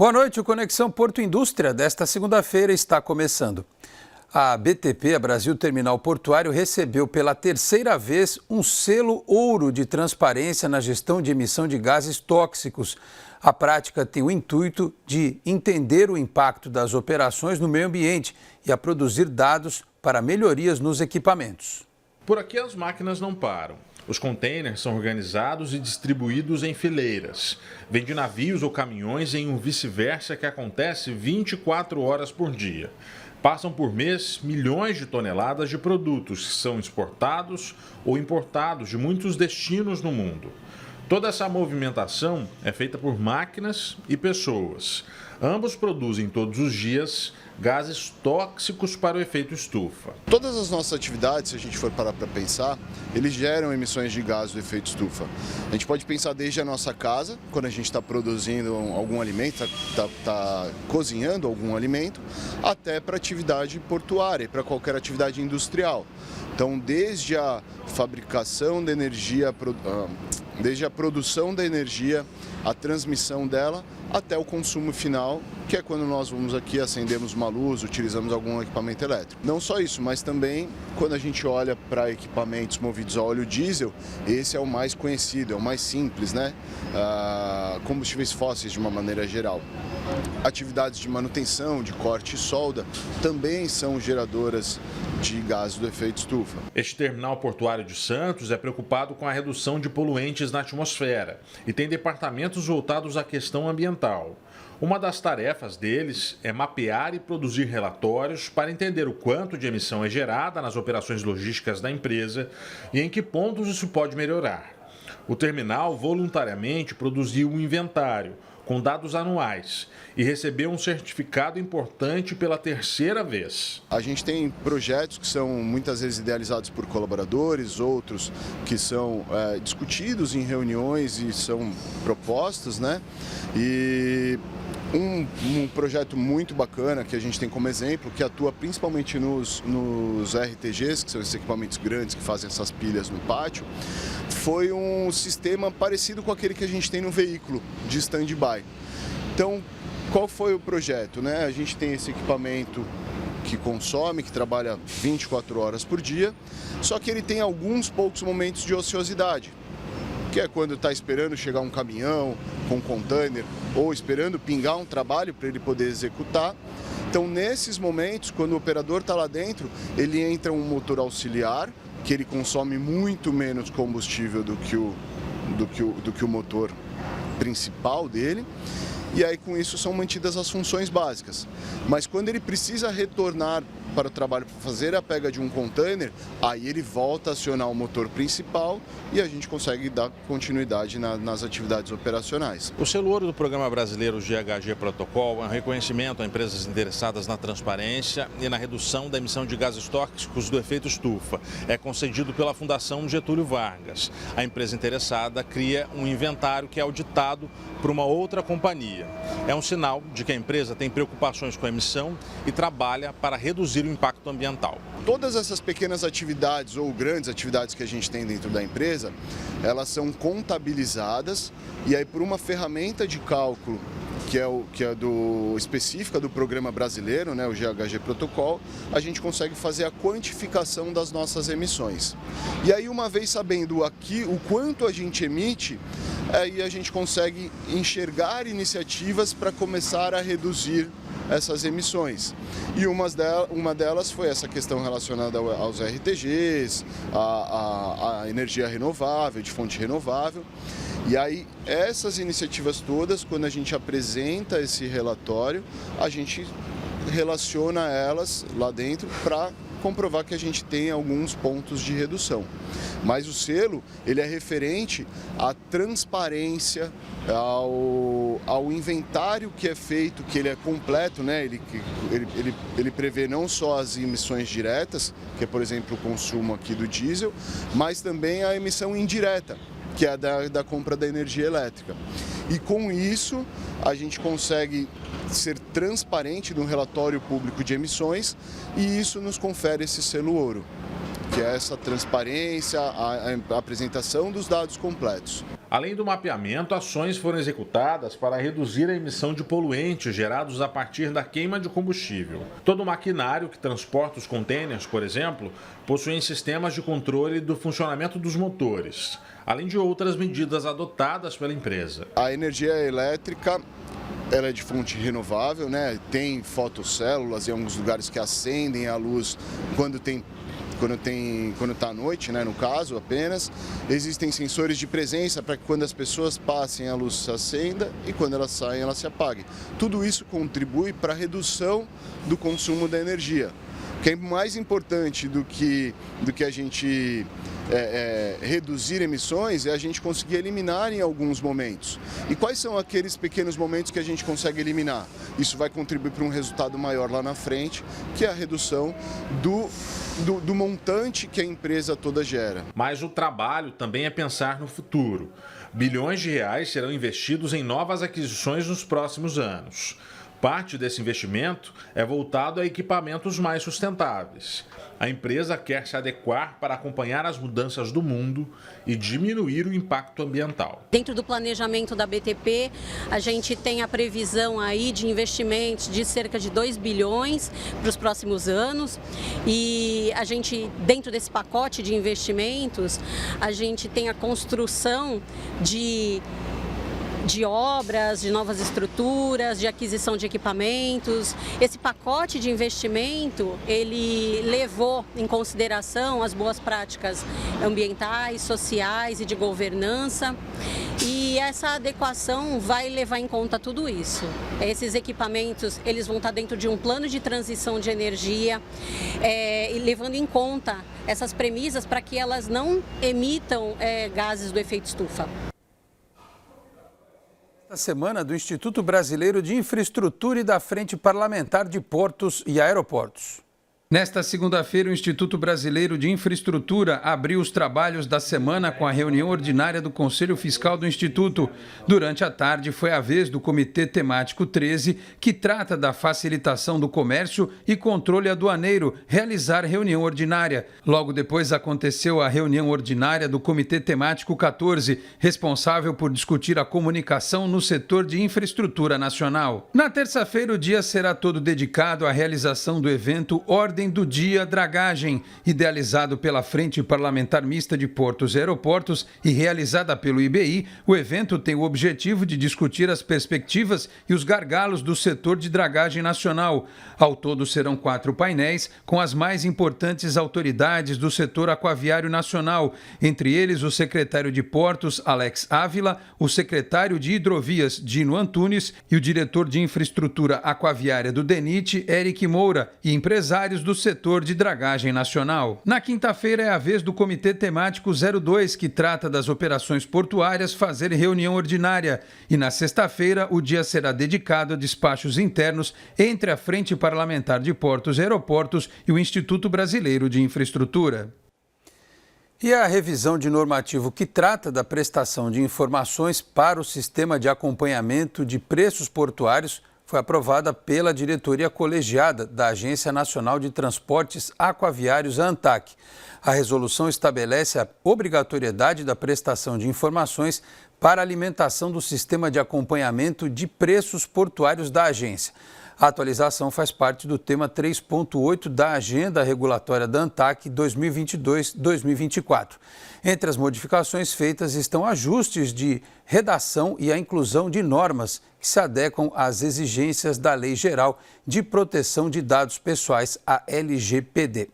Boa noite, o Conexão Porto Indústria desta segunda-feira está começando. A BTP, a Brasil Terminal Portuário, recebeu pela terceira vez um selo ouro de transparência na gestão de emissão de gases tóxicos. A prática tem o intuito de entender o impacto das operações no meio ambiente e a produzir dados para melhorias nos equipamentos. Por aqui as máquinas não param. Os contêineres são organizados e distribuídos em fileiras. Vem de navios ou caminhões em um vice-versa que acontece 24 horas por dia. Passam por mês milhões de toneladas de produtos que são exportados ou importados de muitos destinos no mundo. Toda essa movimentação é feita por máquinas e pessoas. Ambos produzem todos os dias gases tóxicos para o efeito estufa. Todas as nossas atividades, se a gente for parar para pensar, eles geram emissões de gás do efeito estufa. A gente pode pensar desde a nossa casa, quando a gente está produzindo algum alimento, está cozinhando algum alimento, até para atividade portuária e para qualquer atividade industrial. Então, desde a fabricação da energia, desde a produção da energia, a transmissão dela, até o consumo final, que é quando nós vamos aqui, acendemos uma luz, utilizamos algum equipamento elétrico. Não só isso, mas também quando a gente olha para equipamentos movidos a óleo diesel, esse é o mais conhecido, é o mais simples, né? Combustíveis fósseis de uma maneira geral. Atividades de manutenção, de corte e solda, também são geradoras de gases do efeito estufa. Este terminal portuário de Santos é preocupado com a redução de poluentes na atmosfera e tem departamentos voltados à questão ambiental. Uma das tarefas deles é mapear e produzir relatórios para entender o quanto de emissão é gerada nas operações logísticas da empresa e em que pontos isso pode melhorar. O terminal voluntariamente produziu um inventário com dados anuais e recebeu um certificado importante pela terceira vez. A gente tem projetos que são muitas vezes idealizados por colaboradores, outros que são discutidos em reuniões e são propostos, né? E um projeto muito bacana que a gente tem como exemplo, que atua principalmente nos RTGs, que são esses equipamentos grandes que fazem essas pilhas no pátio, foi um sistema parecido com aquele que a gente tem no veículo de stand-by. Então, qual foi o projeto, né? A gente tem esse equipamento que consome, que trabalha 24 horas por dia, só que ele tem alguns poucos momentos de ociosidade, que é quando está esperando chegar um caminhão com um container ou esperando pingar um trabalho para ele poder executar. Então, nesses momentos, quando o operador está lá dentro, ele entra um motor auxiliar, que ele consome muito menos combustível do que o motor principal dele. E aí, com isso, são mantidas as funções básicas. Mas quando ele precisa retornar para o trabalho para fazer a pega de um container, aí ele volta a acionar o motor principal e a gente consegue dar continuidade nas atividades operacionais. O selo ouro do Programa Brasileiro GHG Protocol é um reconhecimento a empresas interessadas na transparência e na redução da emissão de gases tóxicos do efeito estufa. É concedido pela Fundação Getúlio Vargas. A empresa interessada cria um inventário que é auditado por uma outra companhia. É um sinal de que a empresa tem preocupações com a emissão e trabalha para reduzir o impacto ambiental. Todas essas pequenas atividades ou grandes atividades que a gente tem dentro da empresa, elas são contabilizadas e aí por uma ferramenta de cálculo que é específica do programa brasileiro, né, o GHG Protocol, a gente consegue fazer a quantificação das nossas emissões. E aí, uma vez sabendo aqui o quanto a gente emite, aí a gente consegue enxergar iniciativas para começar a reduzir essas emissões. E uma delas foi essa questão relacionada aos RTGs, a energia renovável, de fonte renovável. E aí, essas iniciativas todas, quando a gente apresenta esse relatório, a gente relaciona elas lá dentro para comprovar que a gente tem alguns pontos de redução. Mas o selo, ele é referente à transparência, ao inventário que é feito, que ele é completo, né? Ele prevê não só as emissões diretas, que é, por exemplo, o consumo aqui do diesel, mas também a emissão indireta, que é da compra da energia elétrica. E com isso, a gente consegue ser transparente no relatório público de emissões e isso nos confere esse selo ouro, que é essa transparência, a apresentação dos dados completos. Além do mapeamento, ações foram executadas para reduzir a emissão de poluentes gerados a partir da queima de combustível. Todo o maquinário que transporta os contêineres, por exemplo, possui sistemas de controle do funcionamento dos motores, além de outras medidas adotadas pela empresa. A energia elétrica, ela é de fonte renovável, né? Tem fotocélulas em alguns lugares que acendem a luz quando está à noite, né, no caso, apenas. Existem sensores de presença para que quando as pessoas passem a luz se acenda e quando elas saem ela se apague. Tudo isso contribui para a redução do consumo da energia. O que é mais importante do que a gente reduzir emissões é a gente conseguir eliminar em alguns momentos. E quais são aqueles pequenos momentos que a gente consegue eliminar? Isso vai contribuir para um resultado maior lá na frente, que é a redução do montante que a empresa toda gera. Mas o trabalho também é pensar no futuro. Bilhões de reais serão investidos em novas aquisições nos próximos anos. Parte desse investimento é voltado a equipamentos mais sustentáveis. A empresa quer se adequar para acompanhar as mudanças do mundo e diminuir o impacto ambiental. Dentro do planejamento da BTP, a gente tem a previsão aí de investimentos de cerca de 2 bilhões para os próximos anos. E a gente, dentro desse pacote de investimentos, a gente tem a construção de obras, de novas estruturas, de aquisição de equipamentos. Esse pacote de investimento, ele levou em consideração as boas práticas ambientais, sociais e de governança. E essa adequação vai levar em conta tudo isso. Esses equipamentos, eles vão estar dentro de um plano de transição de energia, levando em conta essas premissas para que elas não emitam gases do efeito estufa. Na semana do Instituto Brasileiro de Infraestrutura e da Frente Parlamentar de Portos e Aeroportos. Nesta segunda-feira, o Instituto Brasileiro de Infraestrutura abriu os trabalhos da semana com a reunião ordinária do Conselho Fiscal do Instituto. Durante a tarde, foi a vez do Comitê Temático 13, que trata da facilitação do comércio e controle aduaneiro, realizar reunião ordinária. Logo depois aconteceu a reunião ordinária do Comitê Temático 14, responsável por discutir a comunicação no setor de infraestrutura nacional. Na terça-feira, o dia será todo dedicado à realização do evento Ordem do Dia Dragagem, idealizado pela Frente Parlamentar Mista de Portos e Aeroportos e realizada pelo IBI. O evento tem o objetivo de discutir as perspectivas e os gargalos do setor de dragagem nacional. Ao todo serão 4 painéis com as mais importantes autoridades do setor aquaviário nacional, entre eles o secretário de Portos, Alex Ávila, o secretário de Hidrovias, Dino Antunes, e o diretor de Infraestrutura Aquaviária do DENIT, Eric Moura, e empresários do setor de dragagem nacional. Na quinta-feira é a vez do Comitê Temático 02, que trata das operações portuárias, fazer reunião ordinária. E na sexta-feira o dia será dedicado a despachos internos entre a Frente Parlamentar de Portos e Aeroportos e o Instituto Brasileiro de Infraestrutura. E a revisão de normativo que trata da prestação de informações para o sistema de acompanhamento de preços portuários foi aprovada pela diretoria colegiada da Agência Nacional de Transportes Aquaviários, a ANTAQ. A resolução estabelece a obrigatoriedade da prestação de informações para a alimentação do sistema de acompanhamento de preços portuários da agência. A atualização faz parte do tema 3.8 da Agenda Regulatória da ANTAQ 2022-2024. Entre as modificações feitas estão ajustes de redação e a inclusão de normas que se adequam às exigências da Lei Geral de Proteção de Dados Pessoais, a LGPD.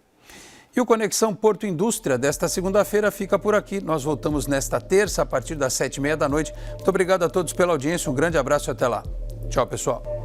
E o Conexão Porto Indústria desta segunda-feira fica por aqui. Nós voltamos nesta terça, a partir das 7h30 da noite. Muito obrigado a todos pela audiência, um grande abraço e até lá. Tchau, pessoal.